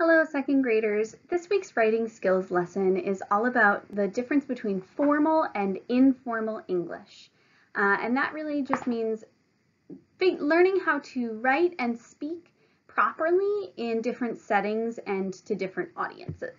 Hello, second graders. This week's writing skills lesson is all about the difference between formal and informal English. And that really just means learning how to write and speak properly in different settings and to different audiences.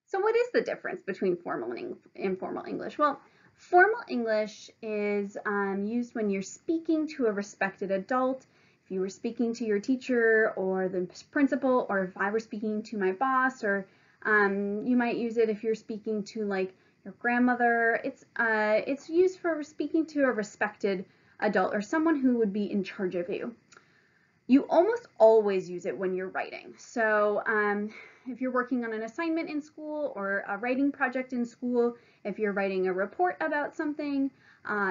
So what is the difference between formal and informal English? Well, formal English is used when you're speaking to a respected adult. If you were speaking to your teacher or the principal, or if I were speaking to my boss, or you might use it if you're speaking to like your grandmother. It's used for speaking to a respected adult or someone who would be in charge of you. You almost always use it when you're writing. So if you're working on an assignment in school or a writing project in school, if you're writing a report about something,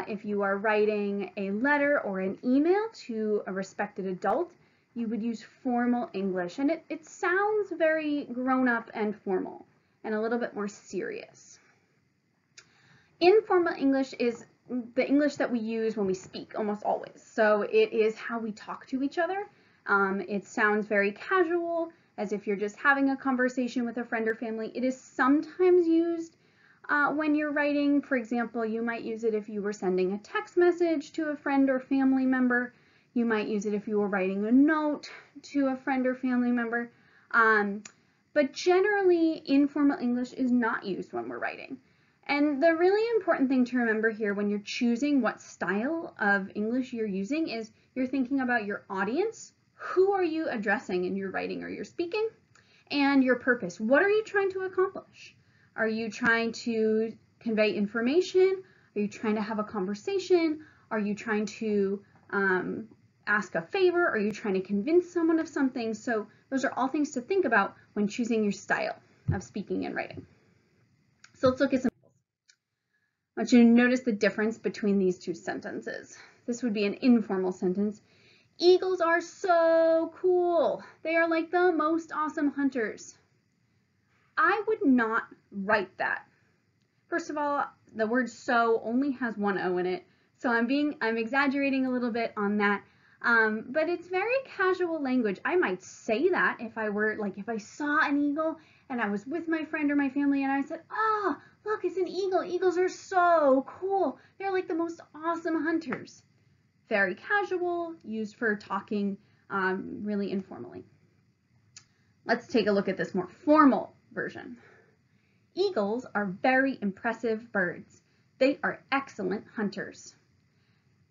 if you are writing a letter or an email to a respected adult, you would use formal English. And it sounds very grown-up and formal and a little bit more serious. Informal English is the English that we use when we speak almost always. So it is how we talk to each other. It sounds very casual, as if you're just having a conversation with a friend or family. It is sometimes used when you're writing. For example, you might use it if you were sending a text message to a friend or family member. You might use it if you were writing a note to a friend or family member. But generally, informal English is not used when we're writing. And the really important thing to remember here when you're choosing what style of English you're using is you're thinking about your audience. Who are you addressing in your writing or your speaking? And your purpose. What are you trying to accomplish? Are you trying to convey information? Are you trying to have a conversation? Are you trying to ask a favor? Are you trying to convince someone of something? So those are all things to think about when choosing your style of speaking and writing. So let's look at some. I want you to notice the difference between these two sentences. This would be an informal sentence. Eagles are so cool. They are like the most awesome hunters. I would not write that. First of all, the word so only has one O in it, so I'm exaggerating a little bit on that. But it's very casual language. I might say that if I saw an eagle and I was with my friend or my family and I said, "Oh, look, it's an eagle. Eagles are so cool. They're like the most awesome hunters." Very casual, used for talking really informally. Let's take a look at this more formal version. Eagles are very impressive birds. They are excellent hunters.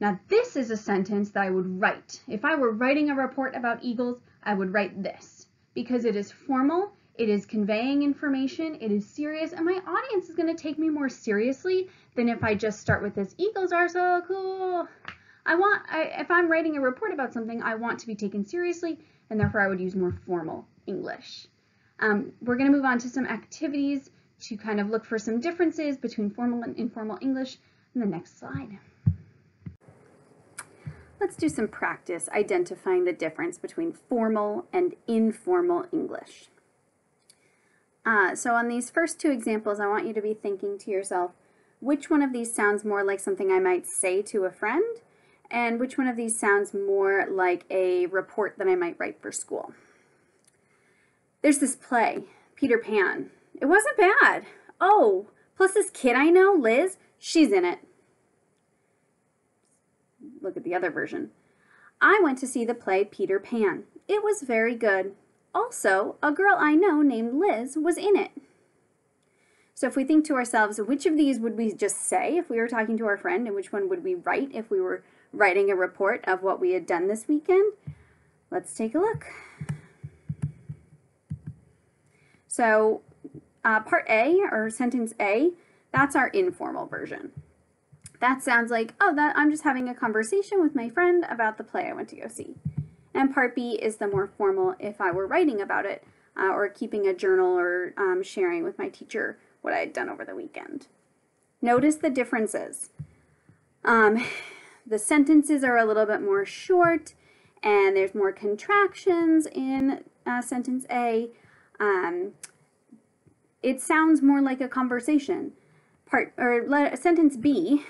Now this is a sentence that I would write. If I were writing a report about eagles, I would write this because it is formal, it is conveying information, it is serious, and my audience is going to take me more seriously than if I just start with this, eagles are so cool. If I'm writing a report about something, I want to be taken seriously, and therefore I would use more formal English. We're going to move on to some activities to kind of look for some differences between formal and informal English in the next slide. Let's do some practice identifying the difference between formal and informal English. So on these first two examples, I want you to be thinking to yourself, which one of these sounds more like something I might say to a friend? And which one of these sounds more like a report that I might write for school? There's this play, Peter Pan. It wasn't bad. Oh, plus this kid I know, Liz, she's in it. Look at the other version. I went to see the play Peter Pan. It was very good. Also, a girl I know named Liz was in it. So if we think to ourselves, which of these would we just say if we were talking to our friend, and which one would we write if we were writing a report of what we had done this weekend? Let's take a look. So part A, or sentence A, that's our informal version. That sounds like, oh, I'm just having a conversation with my friend about the play I went to go see. And part B is the more formal if I were writing about it or keeping a journal or sharing with my teacher what I had done over the weekend. Notice the differences. The sentences are a little bit more short, and there's more contractions in sentence A. It sounds more like a conversation. Sentence B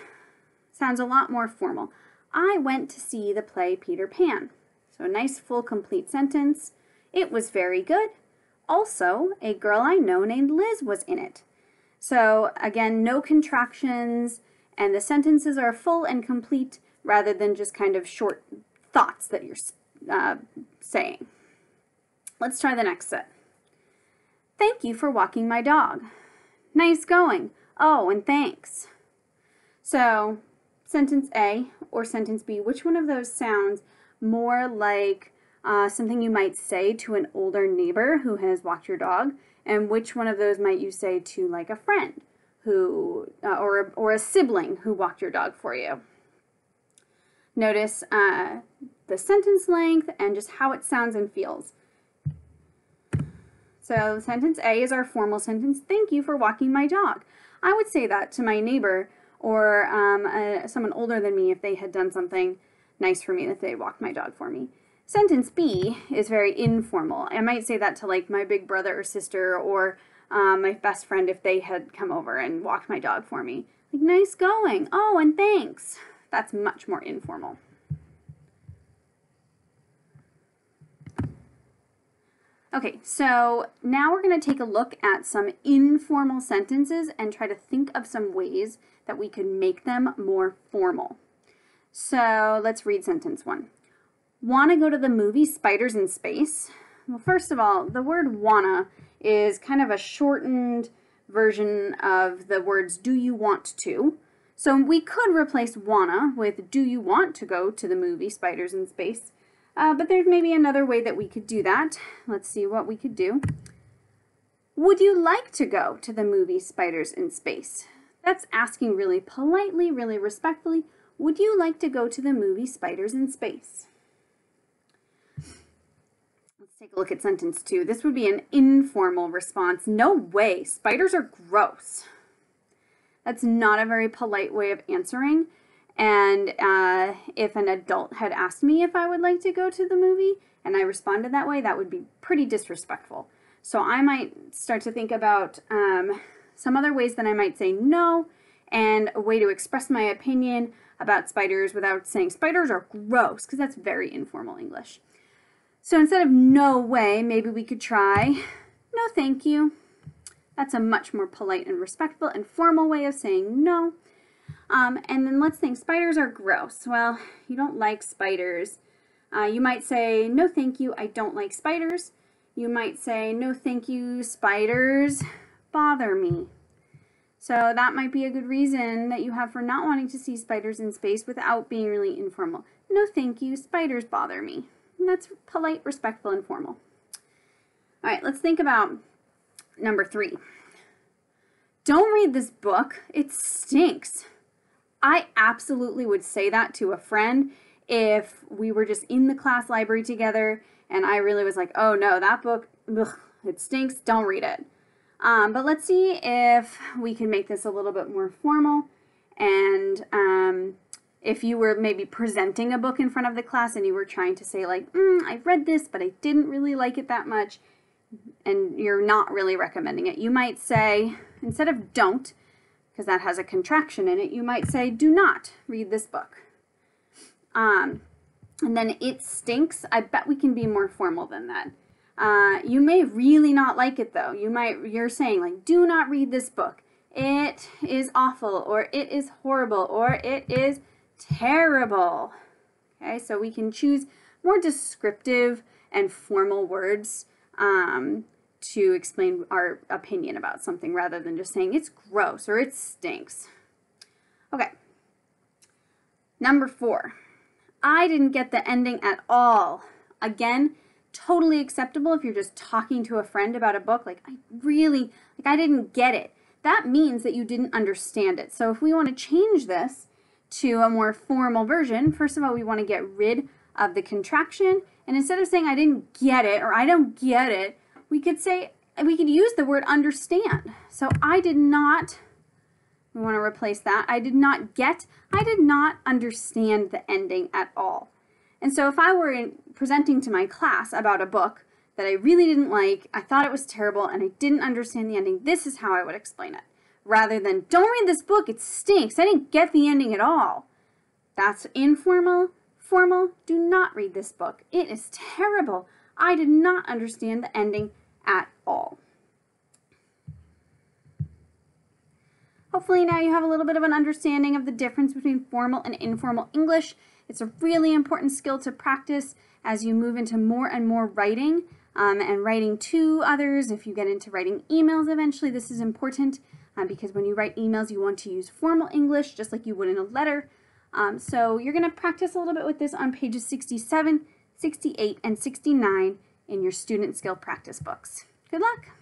sounds a lot more formal. I went to see the play Peter Pan. So a nice full complete sentence. It was very good. Also, a girl I know named Liz was in it. So again, no contractions, and the sentences are full and complete rather than just kind of short thoughts that you're saying. Let's try the next set. Thank you for walking my dog. Nice going. Oh, and thanks. So, sentence A or sentence B, which one of those sounds more like something you might say to an older neighbor who has walked your dog, and which one of those might you say to like a friend who or a sibling who walked your dog for you? Notice the sentence length and just how it sounds and feels. So sentence A is our formal sentence. Thank you for walking my dog. I would say that to my neighbor or someone older than me if they had done something nice for me, if they walked my dog for me. Sentence B is very informal. I might say that to like my big brother or sister or my best friend if they had come over and walked my dog for me. Like, nice going. Oh, and thanks. That's much more informal. Okay, so now we're going to take a look at some informal sentences and try to think of some ways that we could make them more formal. So let's read sentence 1. Want to go to the movie Spiders in Space? Well, first of all, the word wanna is kind of a shortened version of the words do you want to. So we could replace wanna with do you want to go to the movie Spiders in Space? But there's maybe another way that we could do that. Let's see what we could do. Would you like to go to the movie Spiders in Space? That's asking really politely, really respectfully, would you like to go to the movie Spiders in Space? Let's take a look at sentence 2. This would be an informal response. No way, spiders are gross. That's not a very polite way of answering. And if an adult had asked me if I would like to go to the movie and I responded that way, that would be pretty disrespectful. So I might start to think about some other ways that I might say no and a way to express my opinion about spiders without saying spiders are gross, because that's very informal English. So instead of no way, maybe we could try no thank you. That's a much more polite and respectful and formal way of saying no. And then let's think, spiders are gross. Well, you don't like spiders. You might say, no thank you, I don't like spiders. You might say, no thank you, spiders bother me. So that might be a good reason that you have for not wanting to see spiders in space without being really informal. No thank you, spiders bother me. And that's polite, respectful, and formal. All right, let's think about number 3. Don't read this book, it stinks. I absolutely would say that to a friend if we were just in the class library together and I really was like, oh no, that book, ugh, it stinks, don't read it. But let's see if we can make this a little bit more formal. And if you were maybe presenting a book in front of the class and you were trying to say like, I've read this, but I didn't really like it that much, and you're not really recommending it, you might say, instead of don't, because that has a contraction in it, you might say, do not read this book. And then it stinks. I bet we can be more formal than that. You may really not like it though. You're saying like, do not read this book. It is awful, or it is horrible, or it is terrible. Okay, so we can choose more descriptive and formal words to explain our opinion about something rather than just saying it's gross or it stinks. Okay. Number 4. I didn't get the ending at all. Again, totally acceptable if you're just talking to a friend about a book, like I didn't get it. That means that you didn't understand it. So if we want to change this to a more formal version, first of all, we want to get rid of the contraction. And instead of saying I didn't get it or I don't get it, we could use the word understand. So I did not, we want to replace that. I did not understand the ending at all. And so if I were presenting to my class about a book that I really didn't like, I thought it was terrible, and I didn't understand the ending, this is how I would explain it. Rather than, don't read this book, it stinks, I didn't get the ending at all. That's informal. Formal, do not read this book. It is terrible. I did not understand the ending at all. Hopefully now you have a little bit of an understanding of the difference between formal and informal English. It's a really important skill to practice as you move into more and more writing and writing to others. If you get into writing emails eventually, this is important because when you write emails, you want to use formal English just like you would in a letter. So you're going to practice a little bit with this on pages 67, 68, and 69 in your student skill practice books. Good luck!